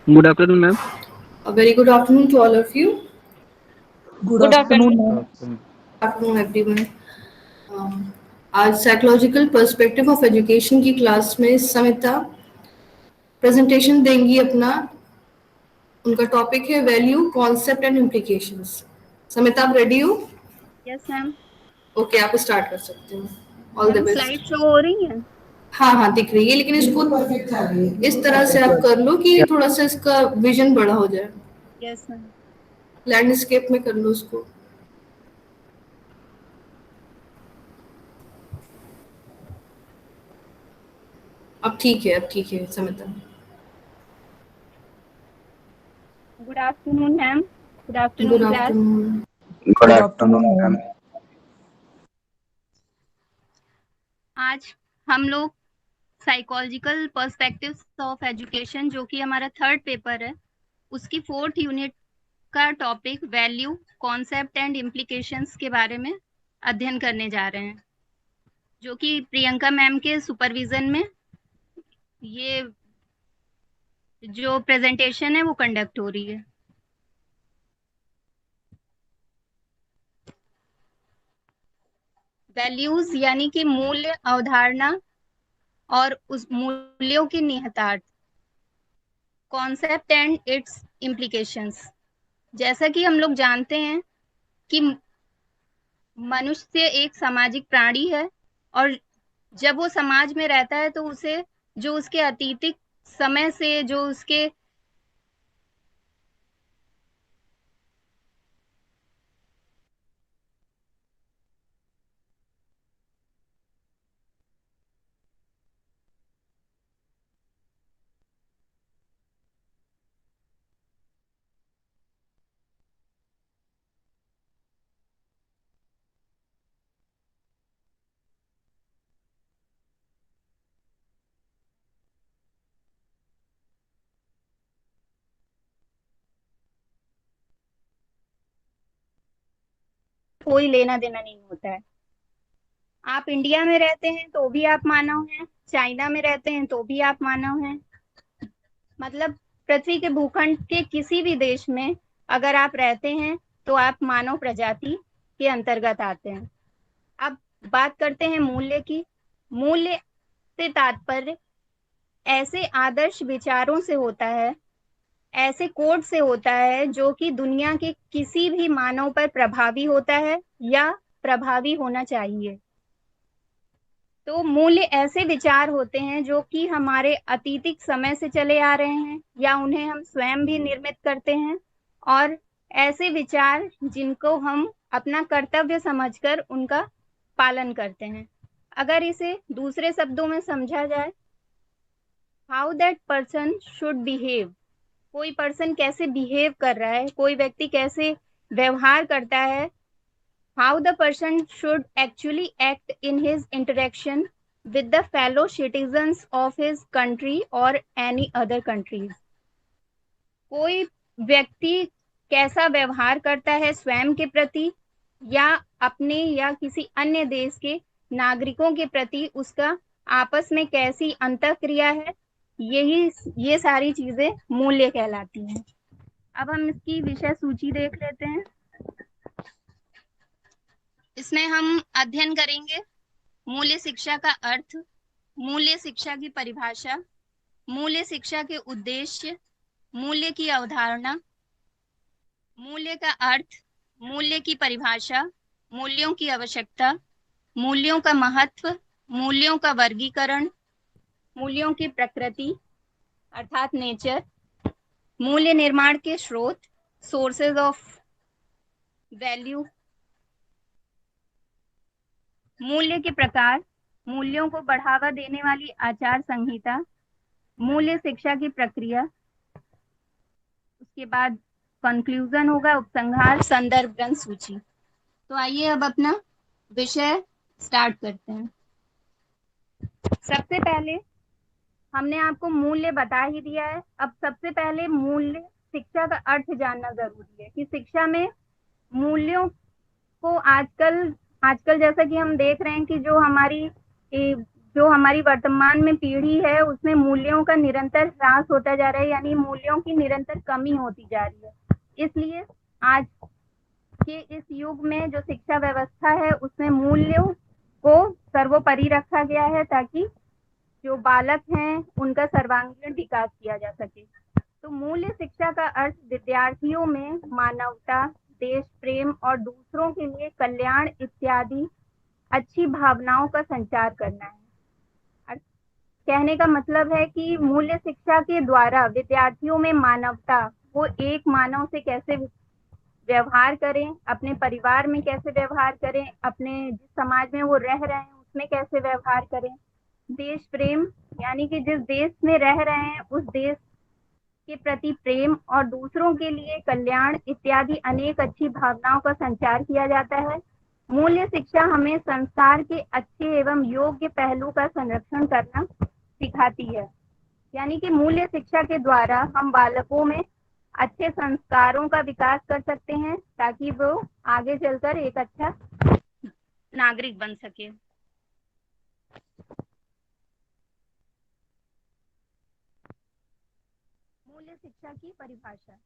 Good afternoon, ma'am. A very good afternoon to all of you. Good Good afternoon, afternoon. ma'am. Afternoon, everyone. आज psychological perspective of education की class में Samita presentation देंगी अपना। उनका topic है value concept and implications. Samita, आप ready हो? Yes ma'am. Okay, आप स्टार्ट कर सकते हो। All the ma'am best. Slide show हो रही है? हाँ हाँ, दिख रही है, लेकिन इसको इस तरह से आप कर लो कि थोड़ा सा इसका विजन बड़ा हो जाए। Yes ma'am. लैंडस्केप में कर लो उसको। अब ठीक है, अब ठीक है Samita. Good afternoon ma'am. Good good afternoon class. Afternoon. Good afternoon, ma'am. आज हम लोग साइकोलॉजिकल पर्सपेक्टिव्स ऑफ एजुकेशन, जो कि हमारा थर्ड पेपर है, उसकी फोर्थ यूनिट का topic value concept and implications के बारे में अध्ययन करने जा रहे हैं, जो कि प्रियंका मैम के सुपरविजन में ये जो प्रेजेंटेशन है वो कंडक्ट हो रही है। वैल्यूज यानी कि मूल्य, अवधारणा और उस मूल्यों के निहितार्थ। Concept and it's implications. जैसा कि हम लोग जानते हैं कि मनुष्य एक सामाजिक प्राणी है, और जब वो समाज में रहता है तो उसे जो उसके अतीतिक समय से जो उसके कोई लेना देना नहीं होता है। आप इंडिया में रहते हैं तो भी आप मानव हैं, चाइना में रहते हैं तो भी आप मानव हैं। मतलब पृथ्वी के भूखंड के किसी भी देश में अगर आप रहते हैं तो आप मानव प्रजाति के अंतर्गत आते हैं। अब बात करते हैं मूल्य की। मूल्य से तात्पर्य ऐसे आदर्श विचारों से होता है, ऐसे कोड से होता है जो कि दुनिया के किसी भी मानव पर प्रभावी होता है या प्रभावी होना चाहिए। तो मूल्य ऐसे विचार होते हैं जो कि हमारे अतीतिक समय से चले आ रहे हैं या उन्हें हम स्वयं भी निर्मित करते हैं, और ऐसे विचार जिनको हम अपना कर्तव्य समझकर उनका पालन करते हैं। अगर इसे दूसरे शब्दों में समझा जाए, how that person should behave, कोई पर्सन कैसे बिहेव कर रहा है, कोई व्यक्ति कैसे व्यवहार करता है, how the person should actually act in his interaction with the fellow citizens of his country or any other countries। कोई व्यक्ति कैसा व्यवहार करता है स्वयं के प्रति या अपने या किसी अन्य देश के नागरिकों के प्रति, उसका आपस में कैसी अंतःक्रिया है, ये सारी चीजें मूल्य कहलाती हैं। अब हम इसकी विषय सूची देख लेते हैं। इसमें हम अध्ययन करेंगे मूल्य शिक्षा का अर्थ, मूल्य शिक्षा की परिभाषा, मूल्य शिक्षा के उद्देश्य, मूल्य की अवधारणा, मूल्य का अर्थ, मूल्य की परिभाषा, मूल्यों की आवश्यकता, मूल्यों का महत्व, मूल्यों का वर्गीकरण, मूल्यों की प्रकृति अर्थात नेचर, मूल्य निर्माण के स्रोत, सोर्सेज ऑफ वैल्यू, मूल्य के प्रकार, मूल्यों को बढ़ावा देने वाली आचार संहिता, मूल्य शिक्षा की प्रक्रिया, उसके बाद कंक्लूजन होगा, उपसंहार, संदर्भ ग्रंथ सूची। तो आइए अब अपना विषय स्टार्ट करते हैं। सबसे पहले हमने आपको मूल्य बता ही दिया है। अब सबसे पहले मूल्य शिक्षा का अर्थ जानना जरूरी है कि शिक्षा में मूल्यों को आजकल आजकल जैसा कि हम देख रहे हैं कि जो हमारी जो हमारी वर्तमान में पीढ़ी है उसमें मूल्यों का निरंतर ह्रास होता जा रहा है, यानी मूल्यों की निरंतर कमी होती जा रही है। इसलिए आज के इस युग में जो शिक्षा व्यवस्था है उसमें मूल्यों को सर्वोपरि रखा गया है, ताकि जो बालक हैं उनका सर्वांगीण विकास किया जा सके। तो मूल्य शिक्षा का अर्थ विद्यार्थियों में मानवता, देश प्रेम और दूसरों के लिए कल्याण इत्यादि अच्छी भावनाओं का संचार करना है। कहने का मतलब है कि मूल्य शिक्षा के द्वारा विद्यार्थियों में मानवता, वो एक मानव से कैसे व्यवहार करें, अपने परिवार में कैसे व्यवहार करें, अपने जिस समाज में वो रह रहे हैं उसमें कैसे व्यवहार करें, देश प्रेम यानी कि जिस देश में रह रहे हैं उस देश के प्रति प्रेम और दूसरों के लिए कल्याण इत्यादि अनेक अच्छी भावनाओं का संचार किया जाता है। मूल्य शिक्षा हमें संस्कार के अच्छे एवं योग्य पहलू का संरक्षण करना सिखाती है। यानी कि मूल्य शिक्षा के द्वारा हम बालकों में अच्छे संस्कारों का विकास कर सकते हैं, ताकि वो आगे चलकर एक अच्छा नागरिक बन सके। मूल्य शिक्षा की परिभाषा।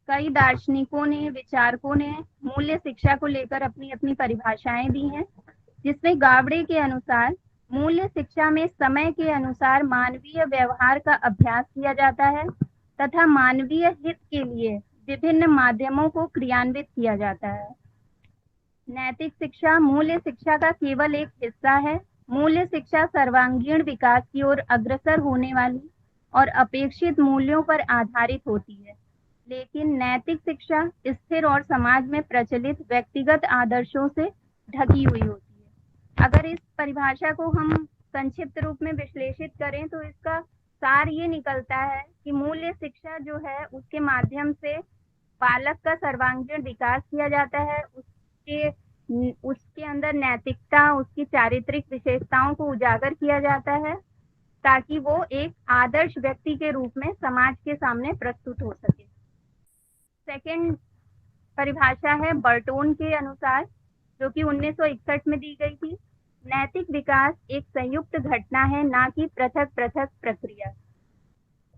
कई दार्शनिकों ने, विचारकों ने मूल्य शिक्षा को लेकर अपनी अपनी परिभाषाएं दी हैं, जिसमें गावड़े के अनुसार मूल्य शिक्षा में समय के अनुसार मानवीय व्यवहार का अभ्यास किया जाता है तथा मानवीय हित के लिए विभिन्न माध्यमों को क्रियान्वित किया जाता है। नैतिक शिक्षा मूल्य शिक्षा का केवल एक हिस्सा है। मूल्य शिक्षा सर्वांगीण विकास की ओर अग्रसर होने वाली और अपेक्षित मूल्यों पर आधारित होती है, लेकिन नैतिक शिक्षा स्थिर और समाज में प्रचलित व्यक्तिगत आदर्शों से ढकी हुई होती है। अगर इस परिभाषा को हम संक्षिप्त रूप में विश्लेषित करें तो इसका सार ये निकलता है कि मूल्य शिक्षा जो है उसके माध्यम से बालक का सर्वांगीण विकास किया जाता है, उसके अंदर नैतिकता, उसकी चारित्रिक विशेषताओं को उजागर किया जाता है, ताकि वो एक आदर्श व्यक्ति के रूप में समाज के सामने प्रस्तुत हो सके। सेकंड परिभाषा है बर्टोन के अनुसार, जो कि 1961 में दी गई थी। नैतिक विकास एक संयुक्त घटना है, ना कि पृथक पृथक प्रक्रिया।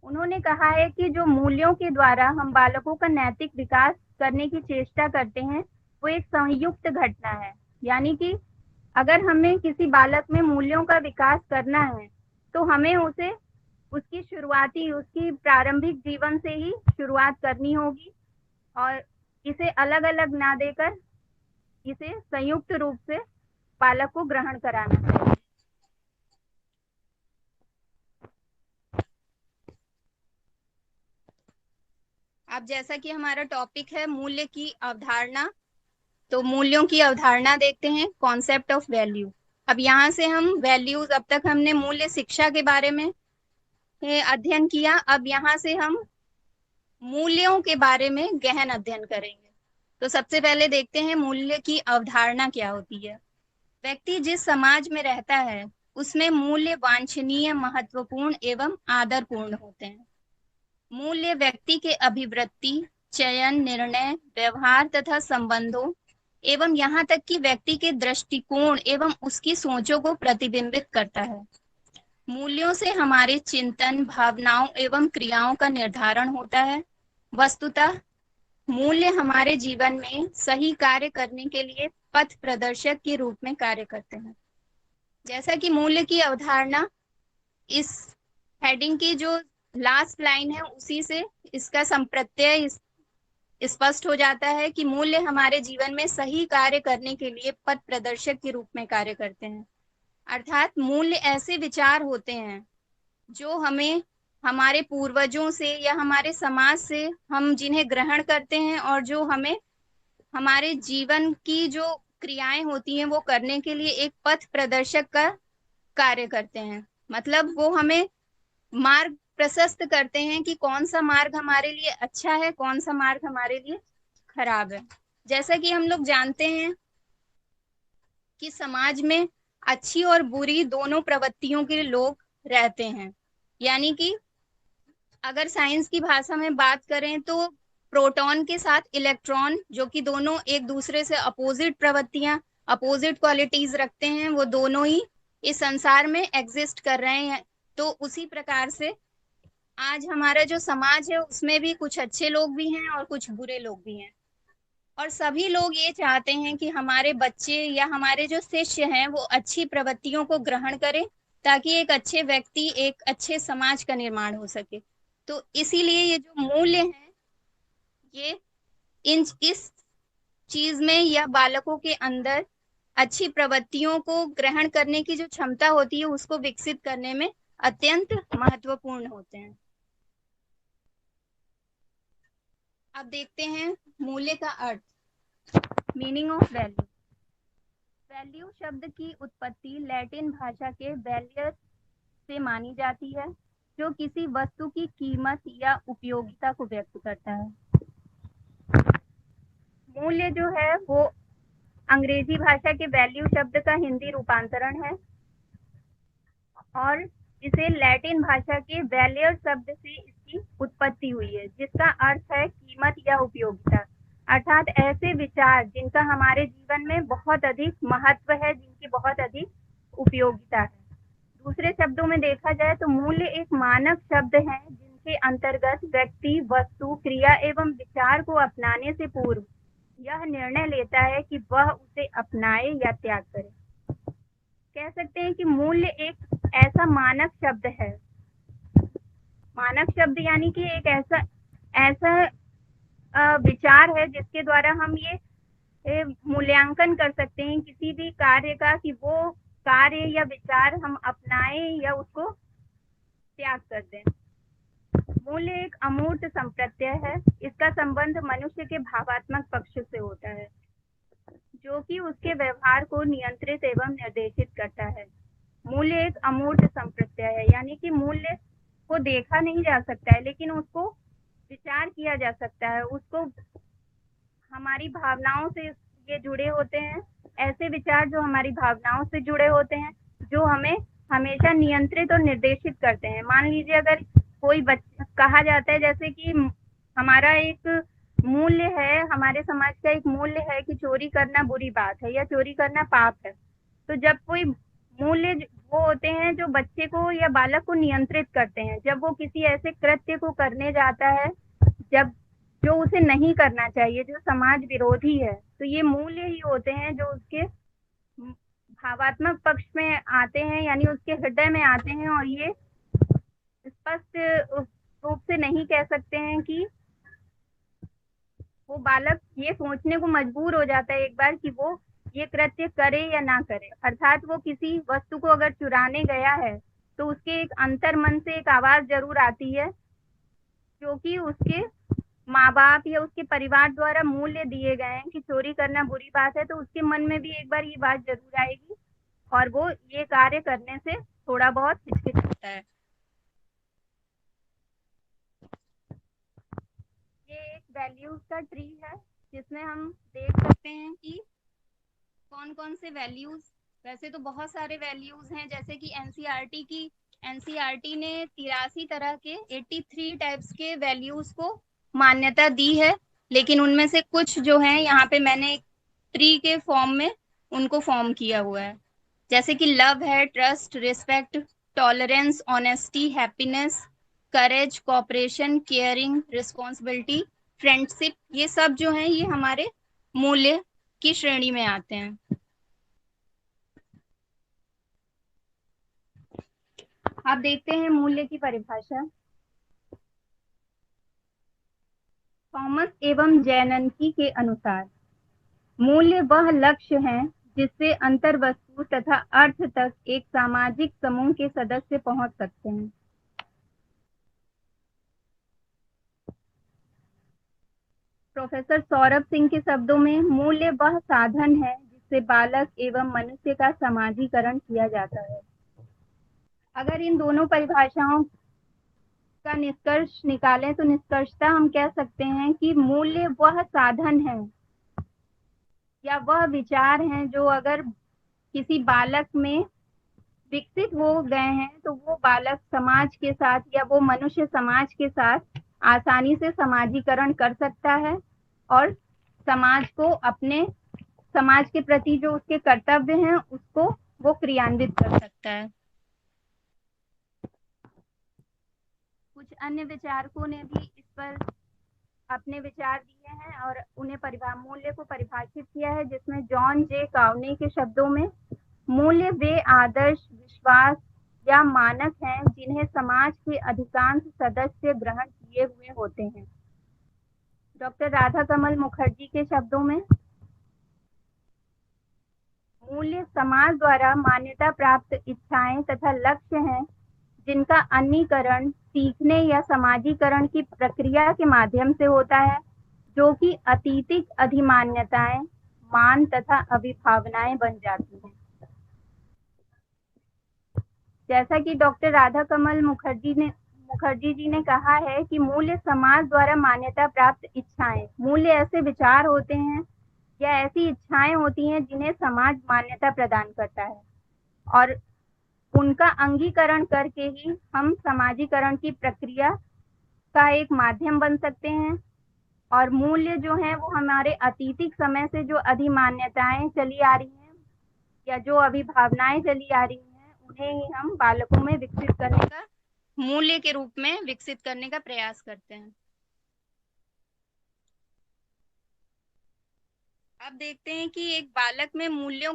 उन्होंने कहा है कि जो मूल्यों के द्वारा हम बालकों का नैतिक विकास करने की चेष्टा करते हैं वो एक संयुक्त घटना है। यानी कि अगर हमें किसी बालक में मूल्यों का विकास करना है तो हमें उसे उसकी प्रारंभिक जीवन से ही शुरुआत करनी होगी और इसे अलग अलग ना देकर इसे संयुक्त रूप से बालक को ग्रहण कराना चाहिए। अब जैसा कि हमारा टॉपिक है मूल्य की अवधारणा, तो मूल्यों की अवधारणा देखते हैं, कॉन्सेप्ट ऑफ वैल्यू। अब यहाँ से हम वैल्यूज, अब तक हमने मूल्य शिक्षा के बारे में अध्ययन किया, अब यहाँ से हम मूल्यों के बारे में गहन अध्ययन करेंगे। तो सबसे पहले देखते हैं मूल्य की अवधारणा क्या होती है। व्यक्ति जिस समाज में रहता है उसमें मूल्य वांछनीय, महत्वपूर्ण एवं आदरपूर्ण होते हैं। मूल्य व्यक्ति के अभिवृत्ति, चयन, निर्णय, व्यवहार तथा संबंधों एवं यहाँ तक कि व्यक्ति के दृष्टिकोण एवं उसकी सोचों को प्रतिबिंबित करता है। मूल्यों से हमारे चिंतन, भावनाओं एवं क्रियाओं का निर्धारण होता है। वस्तुतः मूल्य हमारे जीवन में सही कार्य करने के लिए पथ प्रदर्शक के रूप में कार्य करते हैं। जैसा कि मूल्य की अवधारणा, इस हेडिंग की जो लास्ट लाइन है उसी से इसका संप्रत्यय स्पष्ट हो जाता है कि मूल्य हमारे जीवन में सही कार्य करने के लिए पथ प्रदर्शक के रूप में कार्य करते हैं। अर्थात मूल्य ऐसे विचार होते हैं जो हमें हमारे पूर्वजों से या हमारे समाज से हम जिन्हें ग्रहण करते हैं और जो हमें हमारे जीवन की जो क्रियाएं होती हैं वो करने के लिए एक पथ प्रदर्शक का कार्य करते हैं। मतलब वो हमें मार्ग प्रशस्त करते हैं कि कौन सा मार्ग हमारे लिए अच्छा है, कौन सा मार्ग हमारे लिए खराब है। जैसा कि हम लोग जानते हैं कि समाज में अच्छी और बुरी दोनों प्रवृत्तियों के लोग रहते हैं। यानी कि अगर साइंस की भाषा में बात करें तो प्रोटॉन के साथ इलेक्ट्रॉन, जो कि दोनों एक दूसरे से अपोजिट प्रवृत्तियां अपोजिट क्वालिटीज रखते हैं वो दोनों ही इस संसार में एग्जिस्ट कर रहे हैं। तो उसी प्रकार से आज हमारा जो समाज है उसमें भी कुछ अच्छे लोग भी हैं और कुछ बुरे लोग भी हैं, और सभी लोग ये चाहते हैं कि हमारे बच्चे या हमारे जो शिष्य हैं वो अच्छी प्रवृत्तियों को ग्रहण करें, ताकि एक अच्छे व्यक्ति, एक अच्छे समाज का निर्माण हो सके। तो इसीलिए ये जो मूल्य हैं, ये इस चीज में या बालकों के अंदर अच्छी प्रवृत्तियों को ग्रहण करने की जो क्षमता होती है उसको विकसित करने में अत्यंत महत्वपूर्ण होते हैं। अब देखते हैं मूल्य का अर्थ, मीनिंग ऑफ वैल्यू। वैल्यू शब्द की उत्पत्ति लैटिन भाषा के वैल्यूस से मानी जाती है, जो किसी वस्तु की कीमत या उपयोगिता को व्यक्त करता है। मूल्य जो है वो अंग्रेजी भाषा के वैल्यू शब्द का हिंदी रूपांतरण है, और इसे लैटिन भाषा के वैल्यूर शब्द से इसकी उत्पत्ति हुई है, जिसका अर्थ है कीमत या उपयोगिता, अर्थात ऐसे विचार जिनका हमारे जीवन में बहुत अधिक महत्व है, जिनकी बहुत अधिक उपयोगिता है। दूसरे शब्दों में देखा जाए तो मूल्य एक मानक शब्द है जिनके अंतर्गत व्यक्ति, वस्तु, क्रिया एवं विचार को अपनाने से पूर्व यह निर्णय लेता है कि वह उसे अपनाए या त्याग करे। कह सकते हैं कि मूल्य एक ऐसा मानक शब्द है। मानक शब्द यानी कि एक ऐसा विचार है जिसके द्वारा हम ये मूल्यांकन कर सकते हैं किसी भी कार्य का, कि वो कार्य या विचार हम अपनाएं या उसको त्याग कर दें। मूल्य एक अमूर्त संप्रत्यय है। इसका संबंध मनुष्य के भावात्मक पक्ष से होता है, जो कि उसके व्यवहार को नियंत्रित एवं निर्देशित करता है। मूल्य एक अमूर्त संप्रत्यय है, यानी कि मूल्य को देखा नहीं जा सकता है, लेकिन उसको विचार किया जा सकता है। उसको हमारी भावनाओं से ये जुड़े होते हैं, ऐसे विचार जो हमारी भावनाओं से जुड़े होते हैं, जो हमें हमेशा नियंत्रित और निर्देशित करते हैं। मान लीजिए अगर कोई कहा जाता है जैसे कि हमारा एक मूल्य है, हमारे समाज का एक मूल्य है कि चोरी करना बुरी बात है या चोरी करना पाप है। तो जब कोई मूल्य वो होते हैं जो बच्चे को या बालक को नियंत्रित करते हैं, जब वो किसी ऐसे कृत्य को करने जाता है जब जो उसे नहीं करना चाहिए, जो समाज विरोधी है, तो ये मूल्य ही होते हैं जो उसके भावात्मक पक्ष में आते हैं, यानी उसके हृदय में आते हैं। और ये स्पष्ट रूप से नहीं कह सकते हैं कि वो बालक ये सोचने को मजबूर हो जाता है एक बार कि वो ये कृत्य करे या ना करे। अर्थात वो किसी वस्तु को अगर चुराने गया है तो उसके एक अंतर मन से एक आवाज जरूर आती है, क्योंकि उसके माँ बाप या उसके परिवार द्वारा मूल्य दिए गए हैं कि चोरी करना बुरी बात है, तो उसके मन में भी एक बार ये बात जरूर आएगी और वो ये कार्य करने से थोड़ा बहुत हिचकिचाता है। ये एक वैल्यूज का ट्री है, जिसमें हम देख सकते हैं कि कौन कौन से वैल्यूज, वैसे तो बहुत सारे वैल्यूज हैं, जैसे कि एनसीईआरटी ने 83 तरह के 83 टाइप्स के वैल्यूज को मान्यता दी है, लेकिन उनमें से कुछ जो हैं यहाँ पे मैंने एक ट्री के फॉर्म में उनको फॉर्म किया हुआ है। जैसे कि लव है, trust, respect, tolerance, honesty, happiness, courage, cooperation, caring, responsibility, friendship, ये सब जो हैं ये हमारे मूल्य की श्रेणी में आते हैं। आप देखते हैं मूल्य की परिभाषा। थॉमस एवं जैननकी के अनुसार मूल्य वह लक्ष्य है जिससे अंतर्वस्तु तथा अर्थ तक एक सामाजिक समूह के सदस्य पहुंच सकते हैं। प्रोफेसर सौरभ सिंह के शब्दों में मूल्य वह साधन है जिससे बालक एवं मनुष्य का समाजीकरण किया जाता है। अगर इन दोनों परिभाषाओं का निष्कर्ष निकालें तो निष्कर्षतः हम कह सकते हैं कि मूल्य वह साधन है या वह विचार हैं जो अगर किसी बालक में विकसित हो गए हैं तो वो बालक समाज के साथ या वो मनुष्य समाज के साथ आसानी से समाजीकरण कर सकता है और समाज को अपने समाज के प्रति जो उसके कर्तव्य हैं उसको वो क्रियान्वित कर सकता है। कुछ अन्य विचारकों ने भी इस पर अपने विचार दिए हैं और उन्हें मूल्य को परिभाषित किया है, जिसमें जॉन जे काउनी के शब्दों में मूल्य वे आदर्श, विश्वास या मानक हैं जिन्हें समाज के अधिकांश सदस्य ग्रहण किए हुए होते हैं। डॉक्टर राधा कमल मुखर्जी के शब्दों में मूल्य समाज द्वारा मान्यता प्राप्त इच्छाएं तथा लक्ष्य हैं जिनका अन्यीकरण सीखने या समाजीकरण की प्रक्रिया के माध्यम से होता है, जो कि अतीतिक अधिमान्यताएं, मान तथा अभिभावनाएं बन जाती हैं। जैसा कि डॉक्टर राधा कमल मुखर्जी जी ने कहा है कि मूल्य समाज द्वारा मान्यता प्राप्त इच्छाएं, मूल्य ऐसे विचार होते हैं या ऐसी इच्छाएं होती हैं जिन्हें समाज मान्यता प्रदान करता है और उनका अंगीकरण करके ही हम समाजीकरण की प्रक्रिया का एक माध्यम बन सकते हैं। और मूल्य जो है वो हमारे अतीतिक समय से जो अधिमान्यताएं चली आ रही हैं या जो अभिभावनाएं चली आ रही हैं उन्हें ही हम बालकों में विकसित करने का, मूल्य के रूप में विकसित करने का प्रयास करते हैं। अब देखते हैं कि एक बालक में मूल्यों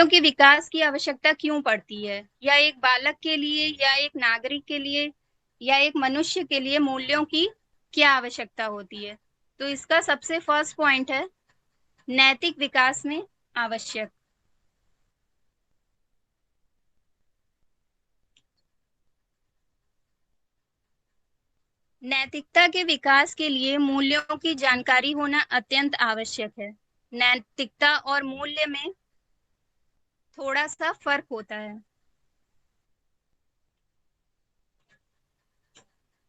के विकास की आवश्यकता क्यों पड़ती है, या एक बालक के लिए या एक नागरिक के लिए या एक मनुष्य के लिए मूल्यों की क्या आवश्यकता होती है। तो इसका सबसे फर्स्ट पॉइंट है नैतिक विकास में आवश्यक। नैतिकता के विकास के लिए मूल्यों की जानकारी होना अत्यंत आवश्यक है। नैतिकता और मूल्य में थोड़ा सा फर्क होता है।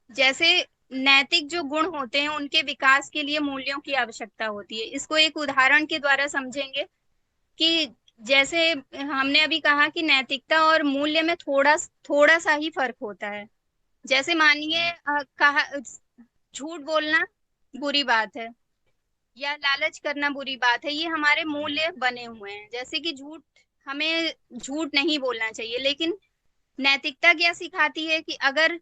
जैसे नैतिक जो गुण होते हैं उनके विकास के लिए मूल्यों की आवश्यकता होती है। इसको एक उदाहरण के द्वारा समझेंगे कि जैसे हमने अभी कहा कि नैतिकता और मूल्य में थोड़ा सा ही फर्क होता है। जैसे मानिए कहा झूठ बोलना बुरी बात है या लालच करना बुरी बात है, ये हमारे मूल्य बने हुए हैं। जैसे कि हमें झूठ नहीं बोलना चाहिए, लेकिन नैतिकता क्या सिखाती है कि अगर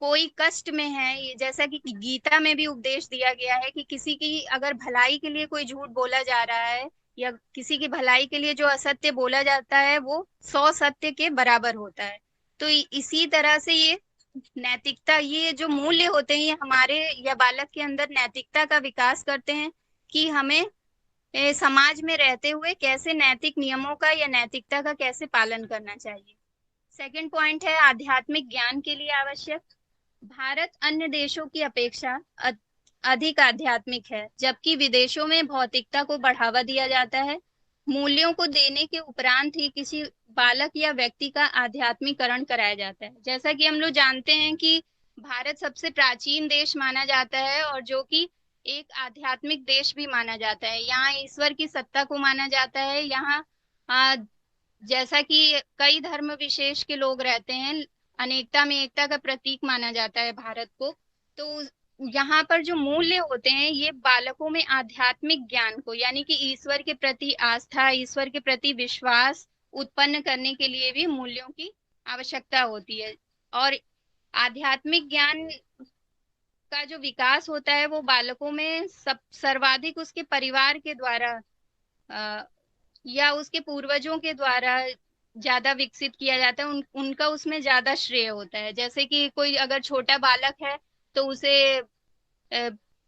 कोई कष्ट में है, ये जैसा कि गीता में भी उपदेश दिया गया है कि किसी की अगर भलाई के लिए कोई झूठ बोला जा रहा है या किसी की भलाई के लिए जो असत्य बोला जाता है वो 100 सत्य के बराबर होता है। तो इसी तरह से ये नैतिकता, ये जो मूल्य होते हैं ये हमारे या बालक के अंदर नैतिकता का विकास करते हैं कि हमें समाज में रहते हुए कैसे नैतिक नियमों का या नैतिकता का कैसे पालन करना चाहिए। सेकंड पॉइंट है आध्यात्मिक ज्ञान के लिए आवश्यक। भारत अन्य देशों की अपेक्षा अधिक आध्यात्मिक है, जबकि विदेशों में भौतिकता को बढ़ावा दिया जाता है। मूल्यों को देने के उपरांत ही किसी बालक या व्यक्ति का आध्यात्मिकरण कराया जाता है। जैसा कि हम लोग जानते हैं कि भारत सबसे प्राचीन देश माना जाता है और जो कि एक आध्यात्मिक देश भी माना जाता है। यहाँ ईश्वर की सत्ता को माना जाता है। यहाँ जैसा कि कई धर्म विशेष के लोग रहते हैं, अनेकता में एकता का प्रतीक माना जाता है भारत को। तो यहाँ पर जो मूल्य होते हैं ये बालकों में आध्यात्मिक ज्ञान को, यानी कि ईश्वर के प्रति आस्था, ईश्वर के प्रति विश्वास उत्पन्न करने के लिए भी मूल्यों की आवश्यकता होती है। और आध्यात्मिक ज्ञान का जो विकास होता है वो बालकों में सर्वाधिक उसके परिवार के द्वारा या उसके पूर्वजों के द्वारा ज्यादा विकसित किया जाता है। उनका उसमें ज्यादा श्रेय होता है। जैसे कि कोई अगर छोटा बालक है तो उसे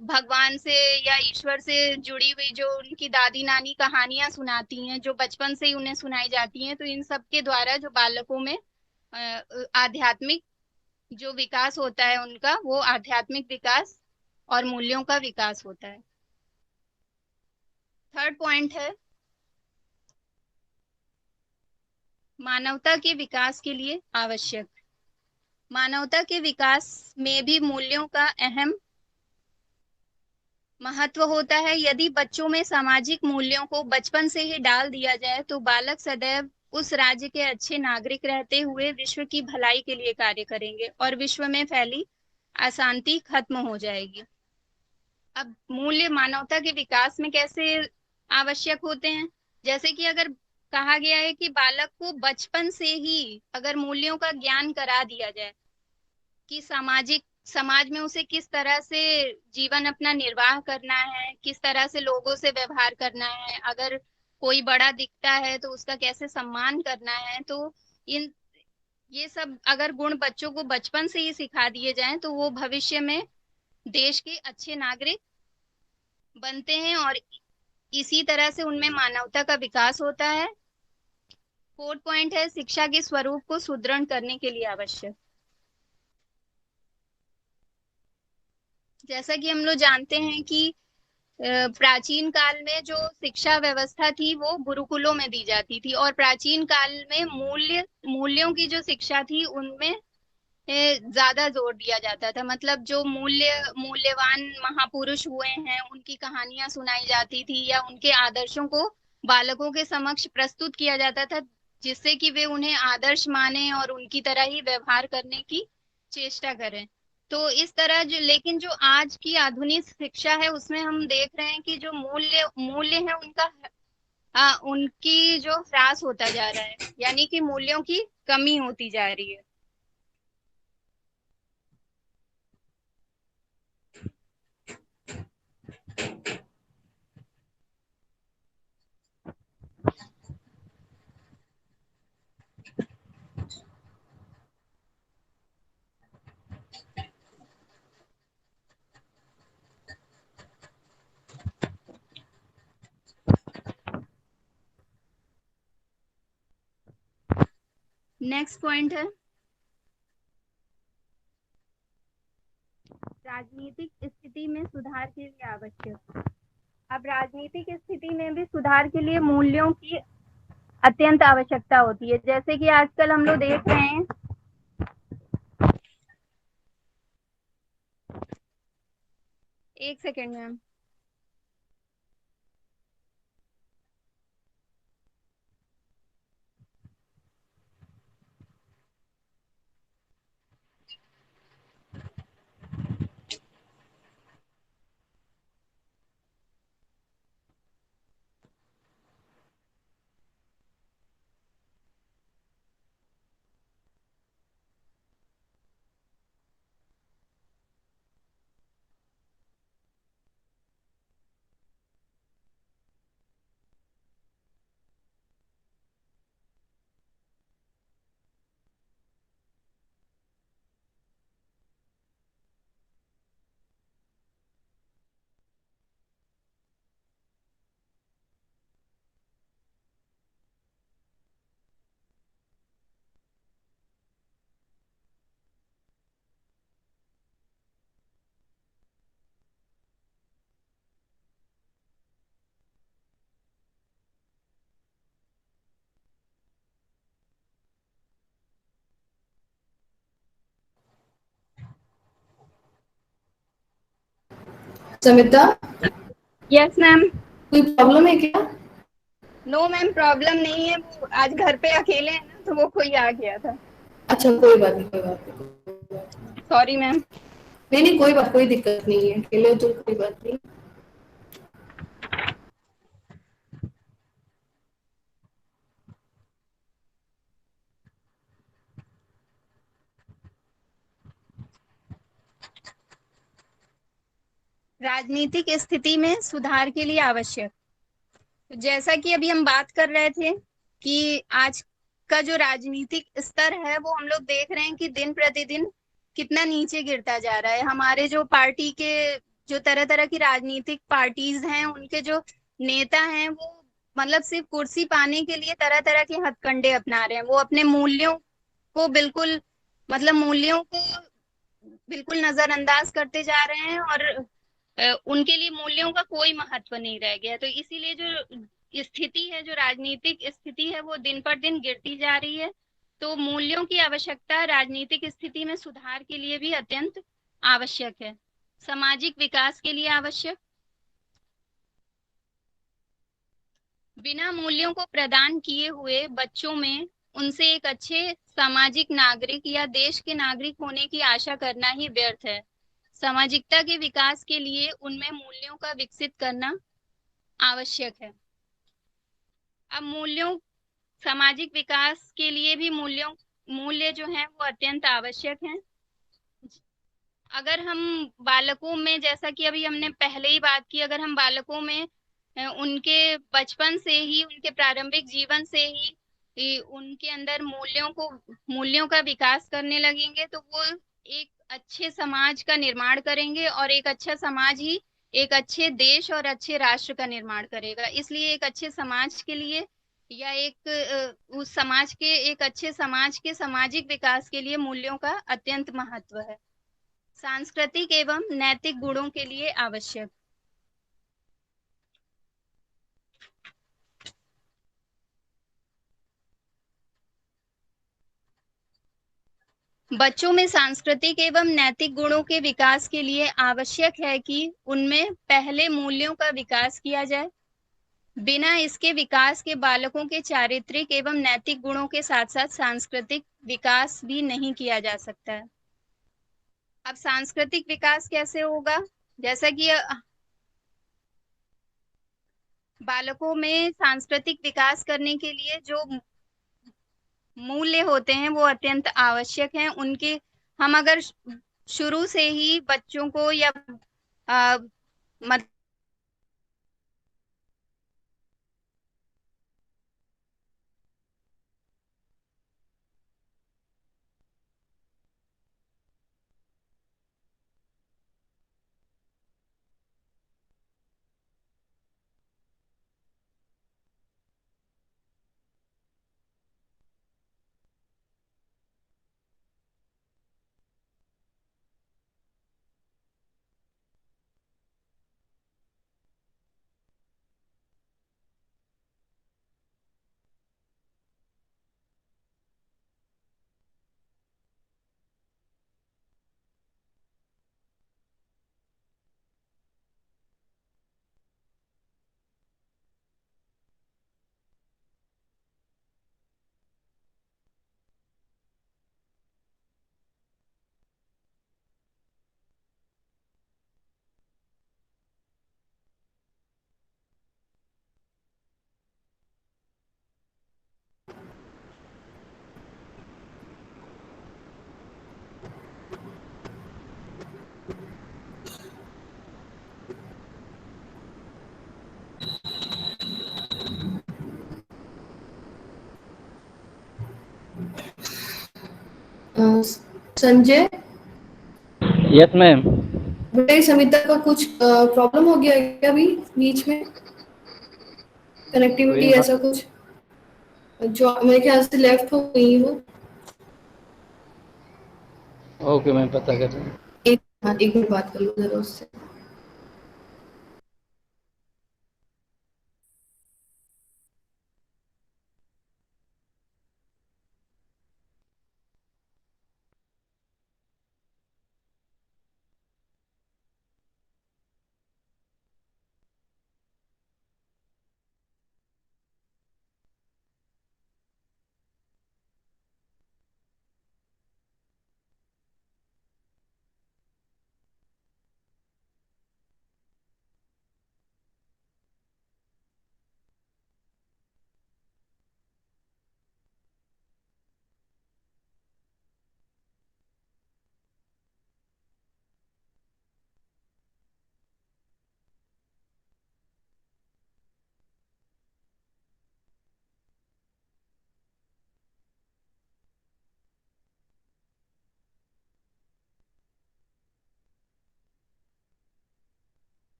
भगवान से या ईश्वर से जुड़ी हुई जो उनकी दादी नानी कहानियां सुनाती हैं, जो बचपन से ही उन्हें सुनाई जाती हैं, तो इन सब के द्वारा जो बालकों में आध्यात्मिक जो विकास होता है उनका, वो आध्यात्मिक विकास और मूल्यों का विकास होता है। थर्ड पॉइंट है मानवता के विकास के लिए आवश्यक। मानवता के विकास में भी मूल्यों का अहम महत्व होता है। यदि बच्चों में सामाजिक मूल्यों को बचपन से ही डाल दिया जाए तो बालक सदैव उस राज्य के अच्छे नागरिक रहते हुए विश्व की भलाई के लिए कार्य करेंगे और विश्व में फैली अशांति खत्म हो जाएगी। अब मूल्य मानवता के विकास में कैसे आवश्यक होते हैं? जैसे कि अगर कहा गया है कि बालक को बचपन से ही अगर मूल्यों का ज्ञान करा दिया जाए कि समाज में उसे किस तरह से जीवन अपना निर्वाह करना है, किस तरह से लोगों से व्यवहार करना है, अगर कोई बड़ा दिखता है तो उसका कैसे सम्मान करना है, तो इन ये सब अगर गुण बच्चों को बचपन से ही सिखा दिए जाएं तो वो भविष्य में देश के अच्छे नागरिक बनते हैं और इसी तरह से उनमें मानवता का विकास होता है। फोर्थ पॉइंट है शिक्षा के स्वरूप को सुदृढ़ करने के लिए आवश्यक। जैसा कि हम लोग जानते हैं कि प्राचीन काल में जो शिक्षा व्यवस्था थी वो गुरुकुलों में दी जाती थी और प्राचीन काल में मूल्यों की जो शिक्षा थी उनमें ज्यादा जोर दिया जाता था। मतलब जो मूल्यवान महापुरुष हुए हैं उनकी कहानियां सुनाई जाती थी या उनके आदर्शों को बालकों के समक्ष प्रस्तुत किया जाता था जिससे कि वे उन्हें आदर्श माने और उनकी तरह ही व्यवहार करने की चेष्टा करें। तो इस तरह जो लेकिन जो आज की आधुनिक शिक्षा है उसमें हम देख रहे हैं कि जो मूल्य मूल्य है उनका उनकी जो ह्रास होता जा रहा है, यानी कि मूल्यों की कमी होती जा रही है। नेक्स्ट पॉइंट है राजनीतिक स्थिति में सुधार के लिए आवश्यक। अब राजनीतिक स्थिति में भी सुधार के लिए मूल्यों की अत्यंत आवश्यकता होती है। जैसे कि आजकल हम लोग देख रहे हैं, एक second ma'am. Samita, yes ma'am. कोई प्रॉब्लम है क्या? नो मैम, प्रॉब्लम नहीं है, वो आज घर पे अकेले हैं ना तो वो कोई आ गया था। अच्छा, कोई बात नहीं, कोई बात नहीं। Sorry ma'am. नहीं नहीं, कोई बात, कोई दिक्कत नहीं है, अकेले हो तो कोई बात नहीं। राजनीतिक स्थिति में सुधार के लिए आवश्यक। तो जैसा कि अभी हम बात कर रहे थे कि आज का जो राजनीतिक स्तर है वो हम लोग देख रहे हैं कि दिन प्रतिदिन कितना नीचे गिरता जा रहा है। हमारे जो पार्टी के जो तरह तरह की राजनीतिक पार्टीज हैं उनके जो नेता हैं वो मतलब सिर्फ कुर्सी पाने के लिए तरह तरह के हथकंडे अपना रहे हैं। वो अपने मूल्यों को बिल्कुल मतलब मूल्यों को बिल्कुल नजरअंदाज करते जा रहे हैं और उनके लिए मूल्यों का कोई महत्व नहीं रह गया। तो इसीलिए जो स्थिति है, जो राजनीतिक स्थिति है वो दिन पर दिन गिरती जा रही है। तो मूल्यों की आवश्यकता राजनीतिक स्थिति में सुधार के लिए भी अत्यंत आवश्यक है। सामाजिक विकास के लिए आवश्यक। बिना मूल्यों को प्रदान किए हुए बच्चों में उनसे एक अच्छे सामाजिक नागरिक या देश के नागरिक होने की आशा करना ही व्यर्थ है। सामाजिकता के विकास के लिए उनमें मूल्यों का विकसित करना आवश्यक है। अब मूल्यों सामाजिक विकास के लिए भी मूल्य जो है वो अत्यंत आवश्यक हैं। अगर हम बालकों में, जैसा कि अभी हमने पहले ही बात की, अगर हम बालकों में उनके बचपन से ही, उनके प्रारंभिक जीवन से ही उनके अंदर मूल्यों का विकास करने लगेंगे तो वो एक अच्छे समाज का निर्माण करेंगे, और एक अच्छा समाज ही एक अच्छे देश और अच्छे राष्ट्र का निर्माण करेगा। इसलिए एक अच्छे समाज के लिए या उस समाज के एक अच्छे समाज के सामाजिक विकास के लिए मूल्यों का अत्यंत महत्व है। सांस्कृतिक एवं नैतिक गुणों के लिए आवश्यक। बच्चों में सांस्कृतिक एवं नैतिक गुणों के विकास के लिए आवश्यक है कि उनमें पहले मूल्यों का विकास किया जाए। बिना इसके विकास के बालकों के चारित्रिक एवं नैतिक गुणों के साथ साथ सांस्कृतिक विकास भी नहीं किया जा सकता है। अब सांस्कृतिक विकास कैसे होगा? जैसा कि बालकों में सांस्कृतिक विकास करने के लिए जो मूल्य होते हैं वो अत्यंत आवश्यक हैं। उनके हम अगर शुरू से ही बच्चों को या आ, मत संजय, यस मैम। बेटे समिता का कुछ प्रॉब्लम हो गया है क्या अभी बीच में? कनेक्टिविटी ऐसा कुछ, जो मेरे ख्याल से लेफ्ट हो गई वो। ओके मैं पता कर रहा हूँ। एक मिनट बात कर लो जरा उससे।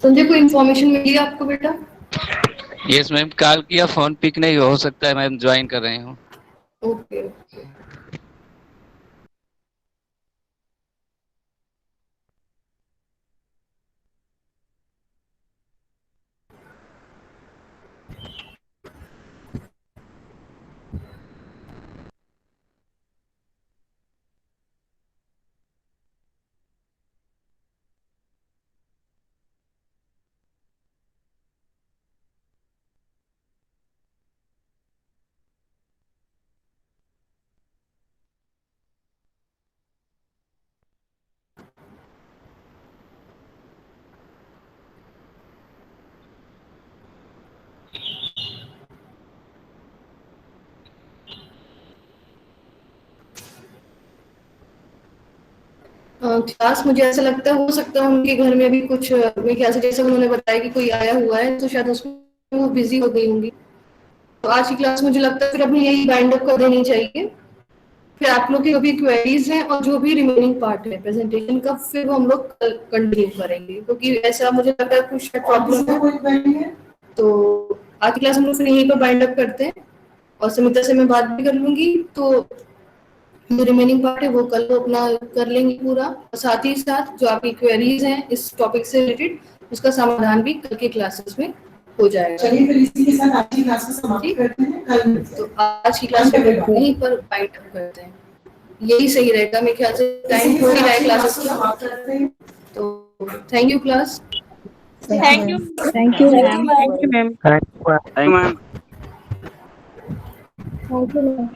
संजय, कोई इन्फॉर्मेशन मिली आपको बेटा? यस मैम, कॉल किया, फोन पिक नहीं हो सकता है मैम, ज्वाइन कर रहे हूँ। Okay okay. क्लास मुझे ऐसा लगता है, हो सकता है उनके घर में भी कुछ, मेरे ख्याल से जैसे उन्होंने बताया कि कोई आया हुआ है, तो शायद उसमें वो बिजी हो गई होंगी। तो आज की क्लास मुझे लगता है फिर अपनी यही बाइंड अप कर देनी चाहिए। फिर आप लोग की जो भी क्वेरीज हैं और जो भी रिमेनिंग पार्ट है प्रेजेंटेशन का, फिर वो हम लोग कल कंटिन्यू करेंगे, क्योंकि ऐसा मुझे लगता है कुछ प्रॉब्लम है। तो आज की क्लास हम लोग फिर यहीं पर बाइंड अप करते हैं, और समिता से मैं बात भी कर लूंगी, तो जो रिमेनिंग पार्ट है वो कल अपना कर लेंगे पूरा, और साथ ही साथ जो आपकी क्वेरीज हैं इस टॉपिक से रिलेटेड, उसका समाधान भी कल के क्लासेस में हो जाएगा। चलिए फिर इसी के साथ आज की क्लास को समाप्त करते हैं। कल तो आज की क्लास में यहीं पर बाइंड अप करते हैं, यही सही रहेगा मेरे ख्याल से, टाइम हो ही रहा है क्लासेस का। समाप्त करते हैं। तो thank you class. Thank you ma'am. Thank you ma'am. Thank you ma'am. Thank you ma'am. Thank you ma'am.